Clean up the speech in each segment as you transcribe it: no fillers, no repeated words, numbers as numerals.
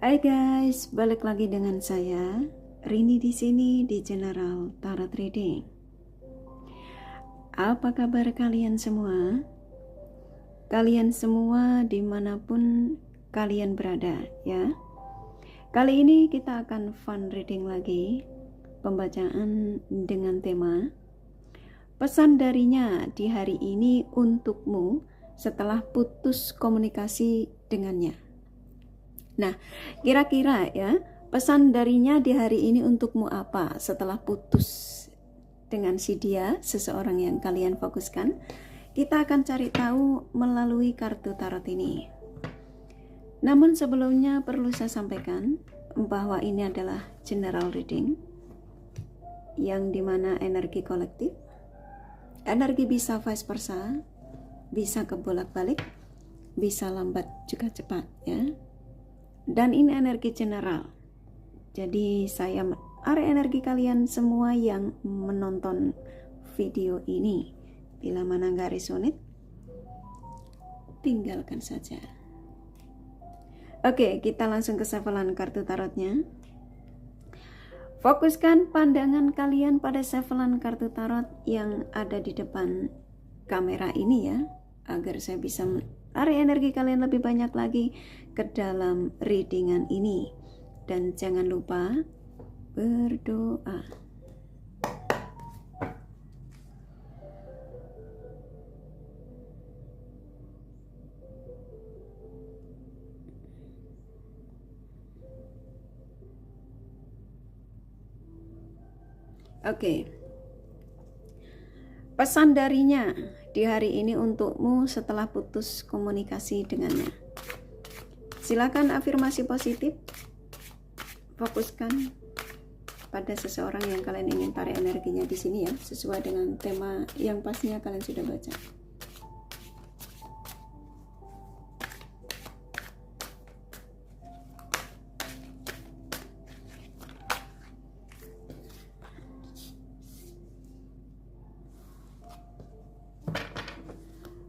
Hai guys, balik lagi dengan saya Rini di sini di General Tarot Reading. Apa kabar kalian semua? Kalian semua dimanapun kalian berada ya. Kali ini kita akan fun reading lagi, pembacaan dengan tema pesan darinya di hari ini untukmu setelah putus komunikasi dengannya. Nah, kira-kira ya, pesan darinya di hari ini untukmu apa setelah putus dengan si dia, seseorang yang kalian fokuskan? Kita akan cari tahu melalui kartu tarot ini. Namun sebelumnya perlu saya sampaikan bahwa ini adalah general reading, yang dimana energi kolektif, energi bisa vice versa, bisa kebolak-balik, bisa lambat juga cepat ya. Dan ini energi general. Jadi saya menarik energi kalian semua yang menonton video ini. Bila mana nggak resonate, tinggalkan saja. Oke, kita langsung ke shufflean kartu tarotnya. Fokuskan pandangan kalian pada shufflean kartu tarot yang ada di depan kamera ini ya, agar saya bisa menarik energi kalian lebih banyak lagi ke dalam readingan ini. Dan jangan lupa berdoa. Oke. Pesan darinya di hari ini untukmu setelah putus komunikasi dengannya. Silakan afirmasi positif. Fokuskan pada seseorang yang kalian ingin tarik energinya di sini ya, sesuai dengan tema yang pastinya kalian sudah baca.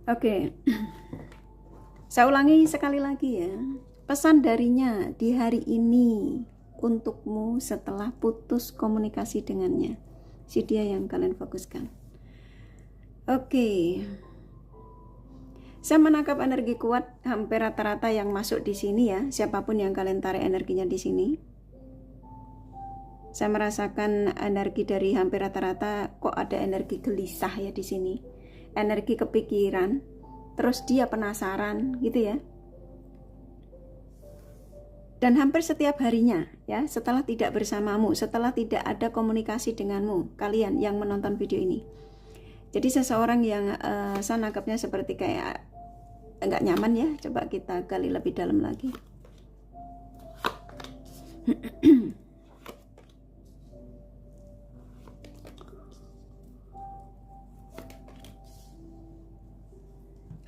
Oke. Saya ulangi sekali lagi ya. Pesan darinya di hari ini untukmu setelah putus komunikasi dengannya. Si dia yang kalian fokuskan. Oke. Saya menangkap energi kuat hampir rata-rata yang masuk di sini ya. Siapapun yang kalian tarik energinya di sini. Saya merasakan energi dari hampir rata-rata, kok ada energi gelisah ya di sini. Energi kepikiran, terus dia penasaran gitu ya. Dan hampir setiap harinya ya, setelah tidak bersamamu, setelah tidak ada komunikasi denganmu, kalian yang menonton video ini. Jadi seseorang yang saya nangkapnya seperti kayak enggak nyaman ya. Coba kita gali lebih dalam lagi.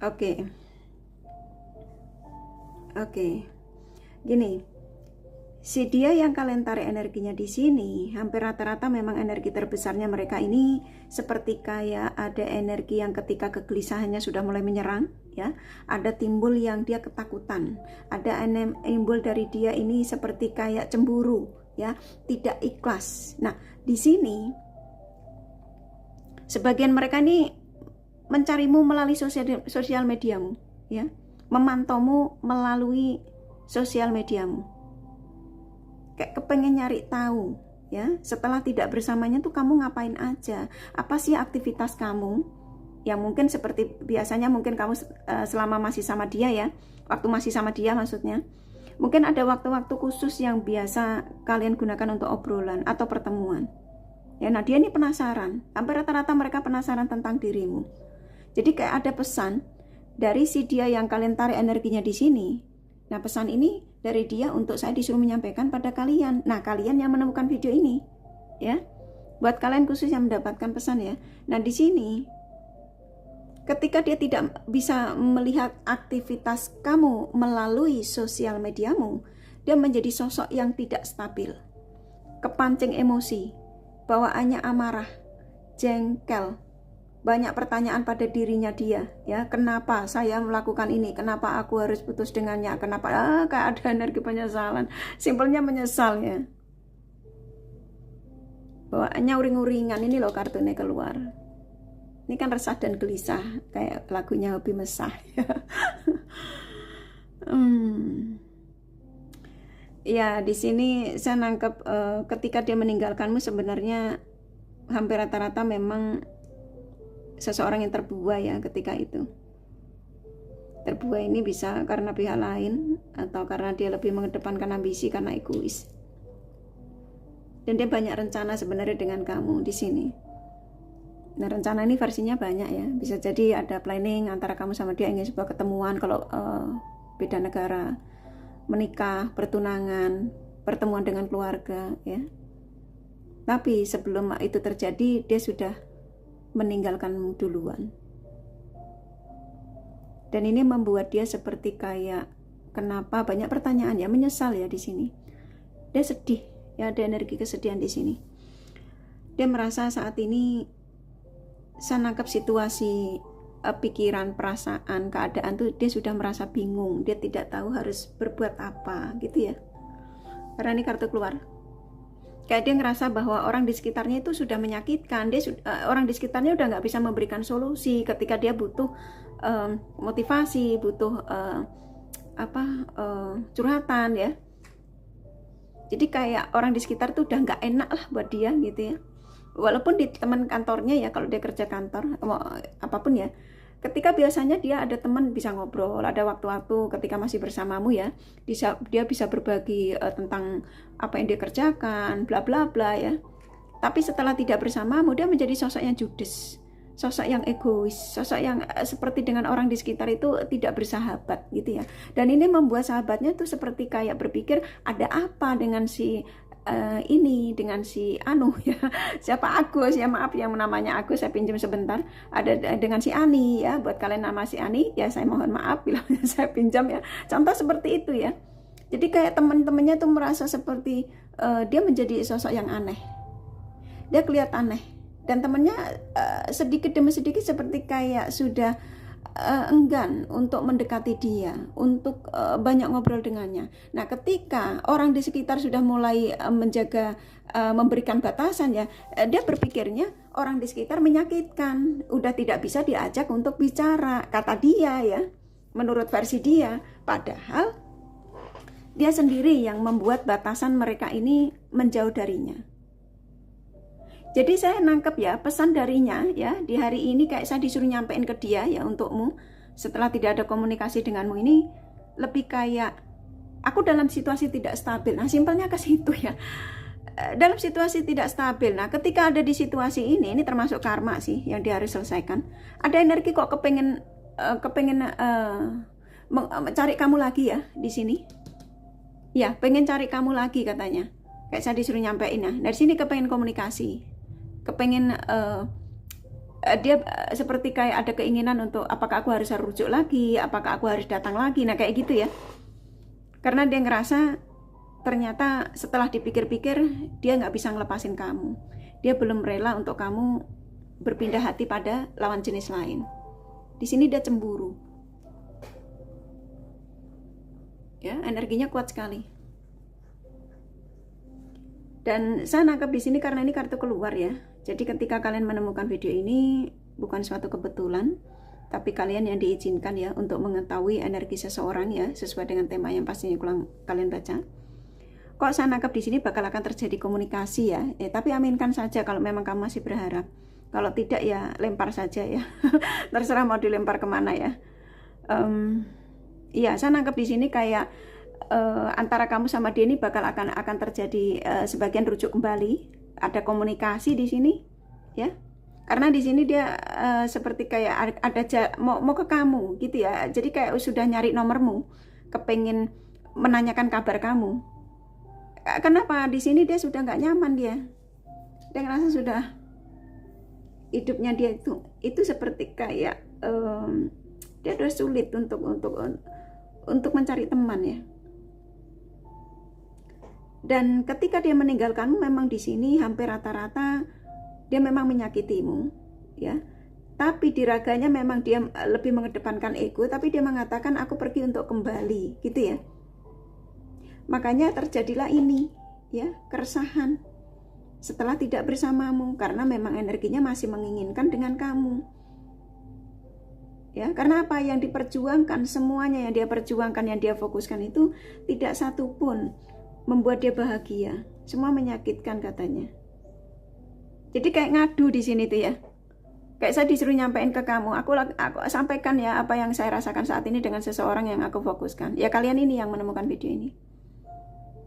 Oke. Gini, si dia yang kalian tarik energinya di sini, hampir rata-rata memang energi terbesarnya mereka ini seperti kayak ada energi yang ketika kegelisahannya sudah mulai menyerang, ya, ada timbul yang dia ketakutan, ada timbul dari dia ini seperti kayak cemburu, ya, tidak ikhlas. Nah, di sini sebagian mereka ini mencarimu melalui sosial mediamu, ya, memantaumu melalui sosial mediamu, kayak kepengen nyari tahu ya, setelah tidak bersamanya tuh kamu ngapain aja, apa sih aktivitas kamu, yang mungkin seperti biasanya mungkin kamu selama masih sama dia ya, waktu masih sama dia maksudnya, mungkin ada waktu-waktu khusus yang biasa kalian gunakan untuk obrolan atau pertemuan ya. Nah, dia ini penasaran, hampir rata-rata mereka penasaran tentang dirimu. Jadi kayak ada pesan dari si dia yang kalian tarik energinya di sini. Nah, pesan ini dari dia untuk saya disuruh menyampaikan pada kalian. Nah, kalian yang menemukan video ini, ya, buat kalian khusus yang mendapatkan pesan ya. Nah, di sini, ketika dia tidak bisa melihat aktivitas kamu melalui sosial mediamu, dia menjadi sosok yang tidak stabil, kepancing emosi, bawaannya amarah, jengkel, banyak pertanyaan pada dirinya dia, ya, kenapa saya melakukan ini, kenapa aku harus putus dengannya, kenapa, kayak ada energi penyesalan, simpelnya menyesal ya. Bawaannya uring-uringan, ini loh kartunya keluar. Ini kan resah dan gelisah, kayak lagunya Hobi Mesah ya. Ya, di sini saya nangkep ketika dia meninggalkanmu sebenarnya hampir rata-rata memang seseorang yang terbuai ya ketika itu. Terbuai ini bisa karena pihak lain atau karena dia lebih mengedepankan ambisi karena egois. Dan dia banyak rencana sebenarnya dengan kamu di sini. Nah, rencana ini versinya banyak ya. Bisa jadi ada planning antara kamu sama dia ingin sebuah ketemuan kalau beda negara, menikah, pertunangan, pertemuan dengan keluarga ya. Tapi sebelum itu terjadi dia sudah meninggalkanmu duluan. Dan ini membuat dia seperti kayak kenapa banyak pertanyaan ya, menyesal ya di sini. Dia sedih ya, ada energi kesedihan di sini. Dia merasa saat ini saya nangkap situasi pikiran, perasaan, keadaan tuh dia sudah merasa bingung, dia tidak tahu harus berbuat apa gitu ya. Karena ini kartu keluar. Kayak dia ngerasa bahwa orang di sekitarnya itu sudah menyakitkan, orang di sekitarnya udah nggak bisa memberikan solusi ketika dia butuh motivasi, butuh curhatan ya. Jadi kayak orang di sekitar tuh udah nggak enak lah buat dia gitu ya. Walaupun di teman kantornya ya, kalau dia kerja kantor apapun ya, ketika biasanya dia ada teman bisa ngobrol, ada waktu-waktu ketika masih bersamamu ya, dia bisa berbagi tentang apa yang dia kerjakan, bla bla bla ya. Tapi setelah tidak bersamamu, dia menjadi sosok yang judes, sosok yang egois, sosok yang seperti dengan orang di sekitar itu tidak bersahabat gitu ya. Dan ini membuat sahabatnya tuh seperti kayak berpikir ada apa dengan si ini, dengan si Anu ya, siapa Agus ya, maaf yang namanya Agus saya pinjam sebentar, ada dengan si Ani ya, buat kalian nama si Ani ya saya mohon maaf bila saya pinjam ya, contoh seperti itu ya. Jadi kayak teman-temannya tuh merasa seperti dia menjadi sosok yang aneh, dia kelihatan aneh, dan temannya sedikit demi sedikit seperti kayak sudah enggan untuk mendekati dia, untuk banyak ngobrol dengannya. Nah, ketika orang di sekitar sudah mulai menjaga, memberikan batasan ya, dia berpikirnya orang di sekitar menyakitkan, udah tidak bisa diajak untuk bicara, kata dia ya, menurut versi dia. Padahal dia sendiri yang membuat batasan mereka ini menjauh darinya. Jadi saya nangkep ya pesan darinya ya di hari ini, kayak saya disuruh nyampein ke dia ya, untukmu setelah tidak ada komunikasi denganmu ini lebih kayak aku dalam situasi tidak stabil. Nah, simpelnya ke situ ya, dalam situasi tidak stabil. Nah, ketika ada di situasi ini termasuk karma sih yang dia harus selesaikan. Ada energi kok kepengen cari kamu lagi ya di sini. Ya, pengen cari kamu lagi katanya. Kayak saya disuruh nyampein ya. Dari sini kepengen komunikasi. Kepengen dia seperti kayak ada keinginan untuk apakah aku harus rujuk lagi, apakah aku harus datang lagi, nah kayak gitu ya. Karena dia ngerasa ternyata setelah dipikir-pikir dia nggak bisa ngelepasin kamu, dia belum rela untuk kamu berpindah hati pada lawan jenis lain. Di sini dia cemburu ya, energinya kuat sekali. Dan saya nangkap di sini karena ini kartu keluar ya. Jadi ketika kalian menemukan video ini bukan suatu kebetulan, tapi kalian yang diizinkan ya untuk mengetahui energi seseorang ya, sesuai dengan tema yang pastinya kalian baca. Kok saya nangkap di sini bakal akan terjadi komunikasi ya. Tapi aminkan saja kalau memang kamu masih berharap. Kalau tidak ya lempar saja ya. Terserah mau dilempar kemana ya. Iya, saya nangkap di sini kayak antara kamu sama dia ini bakal akan terjadi sebagian rujuk kembali, ada komunikasi di sini ya, karena di sini dia seperti kayak ada mau ke kamu gitu ya. Jadi kayak sudah nyari nomormu, kepengen menanyakan kabar kamu. Kenapa di sini dia sudah nggak nyaman, dia ngerasa sudah hidupnya dia itu seperti kayak dia udah sulit untuk mencari teman ya. Dan ketika dia meninggalkanmu, memang di sini hampir rata-rata dia memang menyakitimu ya. tapi di raganya memang dia lebih mengedepankan ego, tapi dia mengatakan aku pergi untuk kembali, gitu ya. Makanya terjadilah ini, ya, keresahan setelah tidak bersamamu, karena memang energinya masih menginginkan dengan kamu. Ya, karena apa yang diperjuangkan, semuanya yang dia perjuangkan, yang dia fokuskan itu tidak satu pun membuat dia bahagia. Semua menyakitkan katanya. Jadi kayak ngadu di sini tuh ya. Kayak saya disuruh nyampein ke kamu, aku sampaikan ya apa yang saya rasakan saat ini dengan seseorang yang aku fokuskan. Ya kalian ini yang menemukan video ini.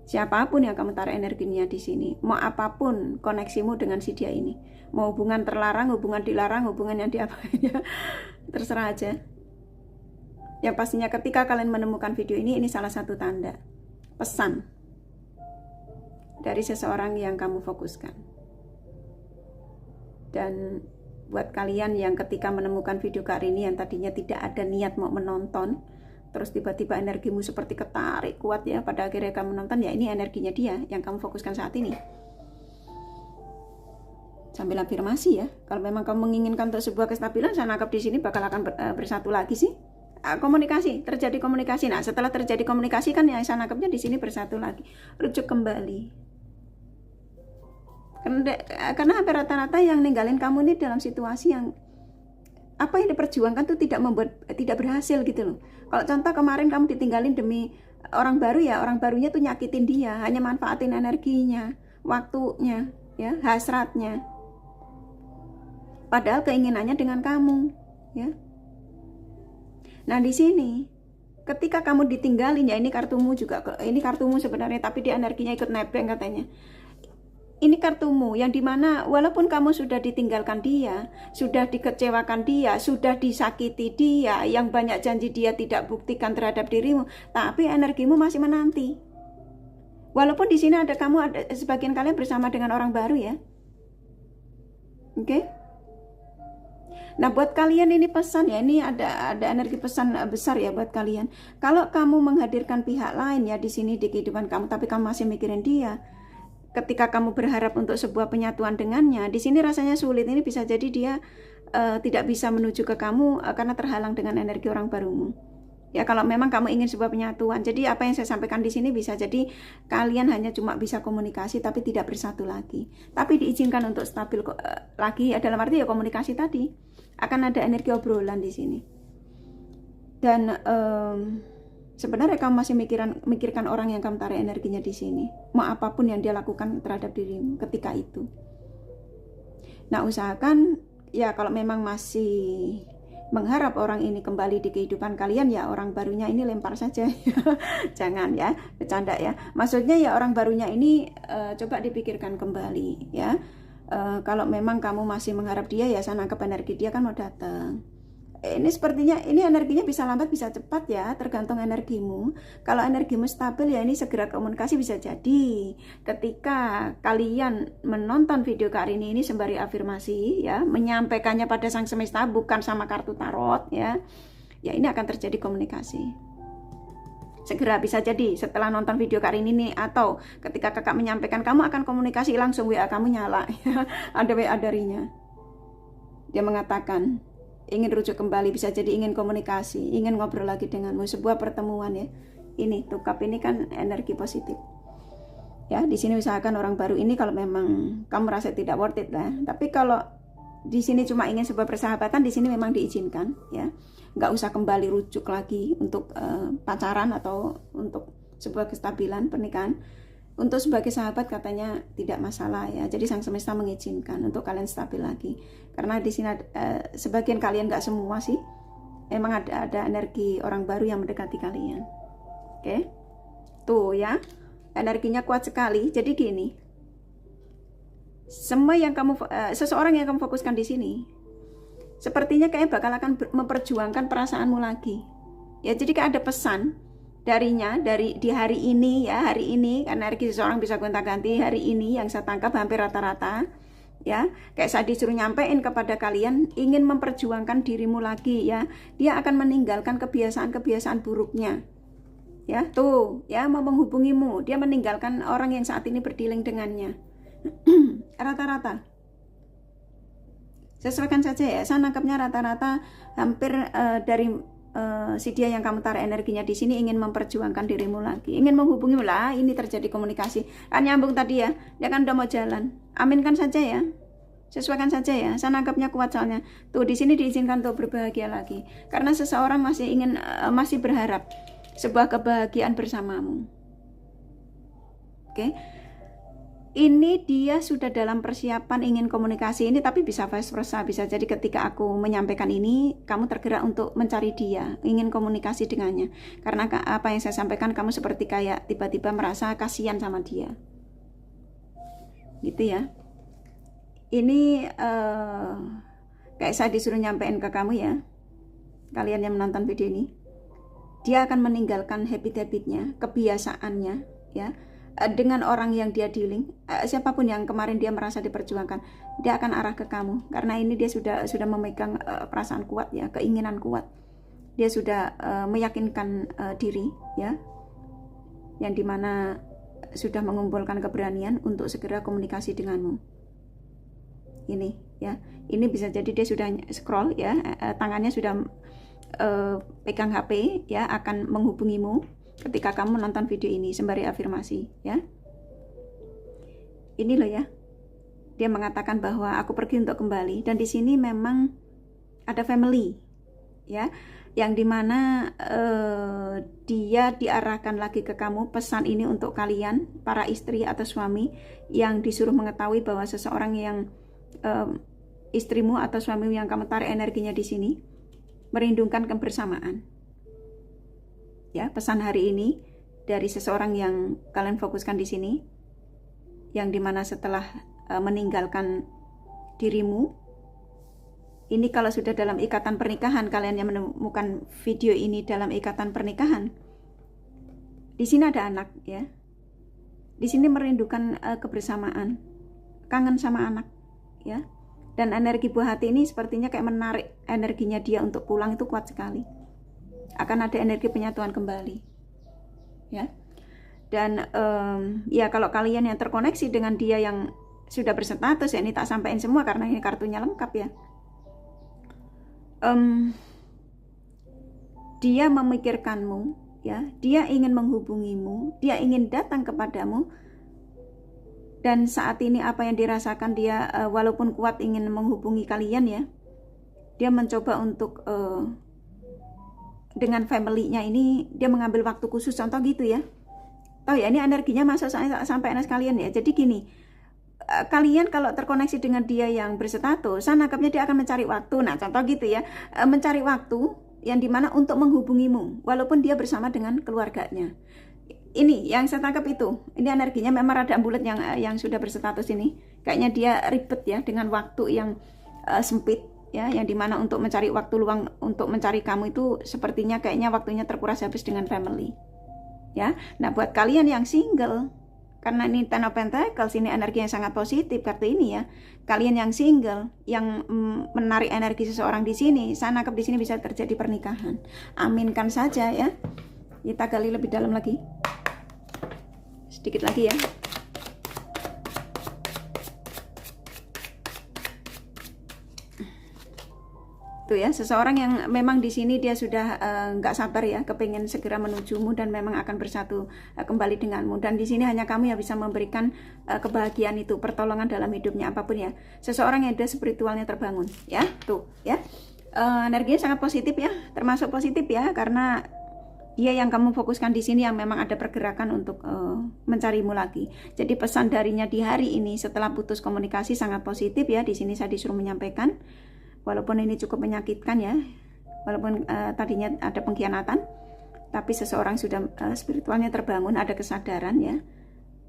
Siapapun yang kamu taruh energinya di sini, mau apapun koneksimu dengan si dia ini, mau hubungan terlarang, hubungan dilarang, hubungan yang diapain ya, terserah aja. Yang pastinya ketika kalian menemukan video ini salah satu tanda pesan dari seseorang yang kamu fokuskan. Dan buat kalian yang ketika menemukan video kali ini yang tadinya tidak ada niat mau menonton, terus tiba-tiba energimu seperti ketarik kuat ya, pada akhirnya kamu nonton, ya ini energinya dia yang kamu fokuskan saat ini. Sambil afirmasi ya, kalau memang kamu menginginkan untuk sebuah kestabilan, saya nangkap di sini bakal akan bersatu lagi sih. Komunikasi, terjadi komunikasi. Nah, setelah terjadi komunikasi kan yang saya nangkapnya di sini bersatu lagi, rujuk kembali. Karena hampir rata-rata yang ninggalin kamu ini dalam situasi yang apa yang diperjuangkan tuh tidak berhasil gitu loh. Kalau contoh kemarin kamu ditinggalin demi orang baru, ya orang barunya tuh nyakitin dia, hanya manfaatin energinya, waktunya, ya, hasratnya. Padahal keinginannya dengan kamu, ya. Nah di sini, ketika kamu ditinggalin, ya ini kartumu juga, ini kartumu sebenarnya, tapi dia energinya ikut nebeng katanya. Ini kartumu yang dimana walaupun kamu sudah ditinggalkan dia, sudah dikecewakan dia, sudah disakiti dia, yang banyak janji dia tidak buktikan terhadap dirimu, tapi energimu masih menanti. Walaupun di sini ada sebagian kalian bersama dengan orang baru ya. Oke? Nah buat kalian ini pesan ya, ini ada energi pesan besar ya buat kalian. Kalau kamu menghadirkan pihak lain ya di sini di kehidupan kamu, tapi kamu masih mikirin dia, ketika kamu berharap untuk sebuah penyatuan dengannya, di sini rasanya sulit. Ini bisa jadi dia tidak bisa menuju ke kamu karena terhalang dengan energi orang barumu. Ya kalau memang kamu ingin sebuah penyatuan, jadi apa yang saya sampaikan di sini bisa jadi kalian hanya cuma bisa komunikasi tapi tidak bersatu lagi. Tapi diizinkan untuk stabil lagi, dalam arti ya komunikasi tadi. Akan ada energi obrolan di sini. Dan sebenarnya kamu masih mikirkan orang yang kamu tarik energinya di sini. Mau apapun yang dia lakukan terhadap dirimu ketika itu. Nah, usahakan ya kalau memang masih mengharap orang ini kembali di kehidupan kalian, ya orang barunya ini lempar saja. Jangan ya, bercanda ya. Maksudnya ya orang barunya ini coba dipikirkan kembali ya. Kalau memang kamu masih mengharap dia, ya saya nangkep energi dia kan mau datang. Ini sepertinya ini energinya bisa lambat bisa cepat ya, tergantung energimu. Kalau energimu stabil ya ini segera komunikasi bisa jadi. Ketika kalian menonton video kali ini sembari afirmasi ya, menyampaikannya pada sang semesta bukan sama kartu tarot ya. Ya ini akan terjadi komunikasi. Segera bisa jadi setelah nonton video kali ini nih, atau ketika kakak menyampaikan kamu akan komunikasi langsung WA kamu nyala ya. Ada WA darinya. Dia mengatakan ingin rujuk kembali, bisa jadi ingin komunikasi, ingin ngobrol lagi denganmu, sebuah pertemuan ya. Ini tuh cup ini kan energi positif. Ya, di sini usahakan orang baru ini kalau memang kamu merasa tidak worth it lah. Tapi kalau di sini cuma ingin sebuah persahabatan, di sini memang diizinkan ya. Nggak usah kembali rujuk lagi untuk pacaran atau untuk sebuah kestabilan pernikahan. Untuk sebagai sahabat katanya tidak masalah ya. Jadi sang semesta mengizinkan untuk kalian stabil lagi. Karena di sini sebagian kalian, nggak semua sih, emang ada energi orang baru yang mendekati kalian. Oke, tuh ya, energinya kuat sekali. Jadi gini, semua yang seseorang yang kamu fokuskan di sini, sepertinya kayak bakal akan memperjuangkan perasaanmu lagi. Ya, jadi kayak ada pesan darinya di hari ini ya, hari ini karena energi seseorang bisa gonta-ganti. Hari ini yang saya tangkap hampir rata-rata ya, kayak saya disuruh nyampein kepada kalian, ingin memperjuangkan dirimu lagi ya. Dia akan meninggalkan kebiasaan-kebiasaan buruknya ya, tuh ya, mau menghubungimu, dia meninggalkan orang yang saat ini berdealing dengannya. Rata-rata Sesuaikan saja ya. Saya nangkapnya rata-rata hampir dari si dia yang kamu tarik energinya di sini ingin memperjuangkan dirimu lagi, ingin menghubungimu lah. Ini terjadi komunikasi, kan nyambung tadi ya. Dia kan udah mau jalan. Aminkan saja ya. Sesuaikan saja ya. Saya nangkapnya kuat soalnya. Tuh di sini diizinkan untuk berbahagia lagi. Karena seseorang masih ingin masih berharap sebuah kebahagiaan bersamamu. Oke. Ini dia sudah dalam persiapan ingin komunikasi ini, tapi bisa vice versa. Bisa jadi ketika aku menyampaikan ini, kamu tergerak untuk mencari dia, ingin komunikasi dengannya. Karena apa yang saya sampaikan, kamu seperti kayak tiba-tiba merasa kasihan sama dia. Gitu ya. Ini kayak saya disuruh nyampein ke kamu ya, kalian yang menonton video ini. Dia akan meninggalkan habit-habitnya, kebiasaannya ya, dengan orang yang dia dealing, siapapun yang kemarin dia merasa diperjuangkan, dia akan arah ke kamu. Karena ini dia sudah memegang perasaan kuat ya, keinginan kuat. Dia sudah meyakinkan diri ya, yang dimana sudah mengumpulkan keberanian untuk segera komunikasi denganmu. Ini ya, ini bisa jadi dia sudah scroll ya, tangannya sudah pegang HP ya, akan menghubungimu ketika kamu menonton video ini sembari afirmasi ya. Ini loh ya, dia mengatakan bahwa aku pergi untuk kembali, dan di sini memang ada family ya, yang dimana dia diarahkan lagi ke kamu. Pesan ini untuk kalian para istri atau suami yang disuruh mengetahui bahwa seseorang yang istrimu atau suamimu yang kamu tarik energinya di sini merindukan kebersamaan. Ya, pesan hari ini dari seseorang yang kalian fokuskan di sini, yang dimana setelah meninggalkan dirimu, ini kalau sudah dalam ikatan pernikahan, kalian yang menemukan video ini dalam ikatan pernikahan, di sini ada anak ya, di sini merindukan kebersamaan, kangen sama anak ya, dan energi buah hati ini sepertinya kayak menarik energinya dia untuk pulang, itu kuat sekali. Akan ada energi penyatuan kembali ya. Dan ya kalau kalian yang terkoneksi dengan dia yang sudah berstatus ya, ini tak sampaikan semua karena ini kartunya lengkap ya. Dia memikirkanmu ya, dia ingin menghubungimu, dia ingin datang kepadamu. Dan saat ini apa yang dirasakan dia, walaupun kuat ingin menghubungi kalian ya, dia mencoba untuk dengan family-nya ini, dia mengambil waktu khusus, contoh gitu ya. Tahu ya, ini energinya masuk sampai anak kalian ya. Jadi gini, kalian kalau terkoneksi dengan dia yang berstatus, saya nangkapnya dia akan mencari waktu. Nah, contoh gitu ya, mencari waktu yang dimana untuk menghubungimu, walaupun dia bersama dengan keluarganya. Ini yang saya tangkap itu. Ini energinya memang rada bulat yang sudah berstatus ini. Kayaknya dia ribet ya dengan waktu yang sempit. Ya, yang dimana untuk mencari waktu luang untuk mencari kamu itu sepertinya kayaknya waktunya terkuras habis dengan family ya. Nah, buat kalian yang single, karena ini Ten of Pentacles, ini energi yang sangat positif kartu ini ya. Kalian yang single yang menarik energi seseorang di sini, saya nangkep di sini bisa terjadi pernikahan. Aminkan saja ya. Kita gali lebih dalam lagi, sedikit lagi ya. Tuh ya, seseorang yang memang di sini dia sudah nggak sabar ya, kepingin segera menujumu dan memang akan bersatu kembali denganmu. Dan di sini hanya kamu yang bisa memberikan kebahagiaan itu, pertolongan dalam hidupnya apapun ya. Seseorang yang dia spiritualnya terbangun ya, tuh ya. Energinya sangat positif ya, termasuk positif ya, karena dia yang kamu fokuskan di sini yang memang ada pergerakan untuk mencarimu lagi. Jadi pesan darinya di hari ini setelah putus komunikasi sangat positif ya. Di sini saya disuruh menyampaikan, walaupun ini cukup menyakitkan ya, walaupun tadinya ada pengkhianatan, tapi seseorang sudah spiritualnya terbangun, ada kesadaran ya,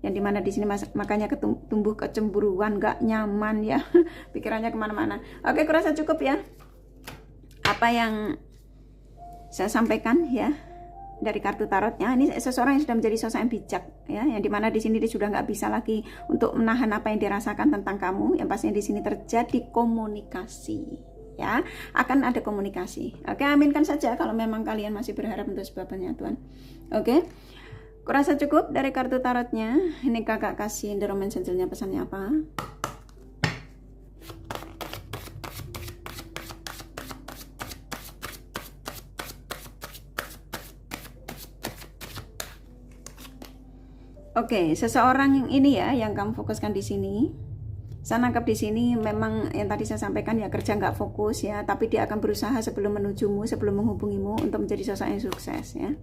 yang dimana di sini makanya tumbuh kecemburuan, gak nyaman ya, pikirannya kemana-mana. Oke, kurasa cukup ya apa yang saya sampaikan ya dari kartu tarotnya. Ini seseorang yang sudah menjadi sosok yang bijak ya, yang dimana di sini dia sudah nggak bisa lagi untuk menahan apa yang dirasakan tentang kamu. Yang pastinya di sini terjadi komunikasi ya, akan ada komunikasi. Oke, aminkan saja kalau memang kalian masih berharap untuk sebuah penyatuan. Oke, kurasa cukup dari kartu tarotnya. Ini kakak kasih endowment angel-nya, pesannya apa? Oke, seseorang yang ini ya, yang kamu fokuskan di sini. Saya nangkap di sini memang yang tadi saya sampaikan ya, kerja nggak fokus ya, tapi dia akan berusaha sebelum menujumu, sebelum menghubungimu untuk menjadi sosok yang sukses ya.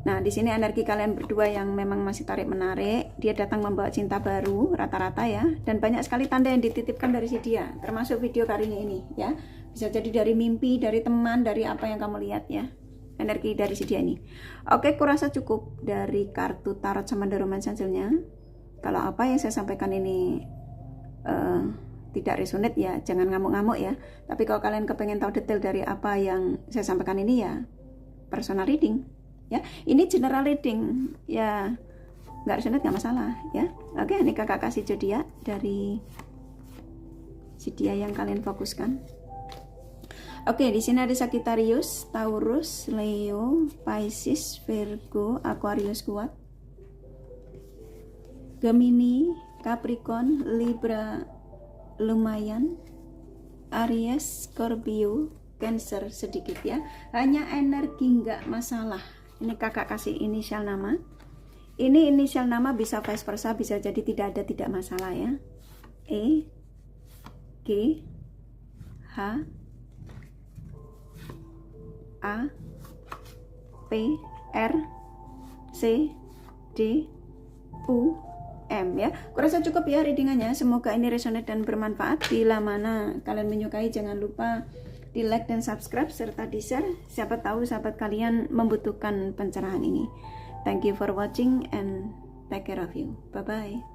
Nah, di sini energi kalian berdua yang memang masih tarik menarik, dia datang membawa cinta baru rata-rata ya, dan banyak sekali tanda yang dititipkan dari si dia, termasuk video kali ini ya. Bisa jadi dari mimpi, dari teman, dari apa yang kamu lihat ya. Energi dari si dia ini. Oke, kurasa cukup dari kartu tarot Samantha Romance Angel-nya. Kalau apa yang saya sampaikan ini tidak resonate ya, jangan ngamuk-ngamuk ya. Tapi kalau kalian kepengen tahu detail dari apa yang saya sampaikan ini ya, personal reading ya. Ini general reading ya, nggak resonate nggak masalah ya. Oke, ini kakak kasih zodiak dari si dia yang kalian fokuskan. Oke, di sini ada Sagittarius, Taurus, Leo, Pisces, Virgo, Aquarius kuat, Gemini, Capricorn, Libra lumayan, Aries, Scorpio, Cancer sedikit ya. Hanya energi nggak masalah. Ini kakak kasih inisial nama. Ini inisial nama bisa vice versa, bisa jadi tidak ada, tidak masalah ya. E, G, H, A, P, R, C, D, U, M ya. Kurasa cukup ya readingannya. Semoga ini resonate dan bermanfaat. Bila mana kalian menyukai, jangan lupa di like dan subscribe serta di share. Siapa tahu sahabat kalian membutuhkan pencerahan ini. Thank you for watching and take care of you. Bye bye.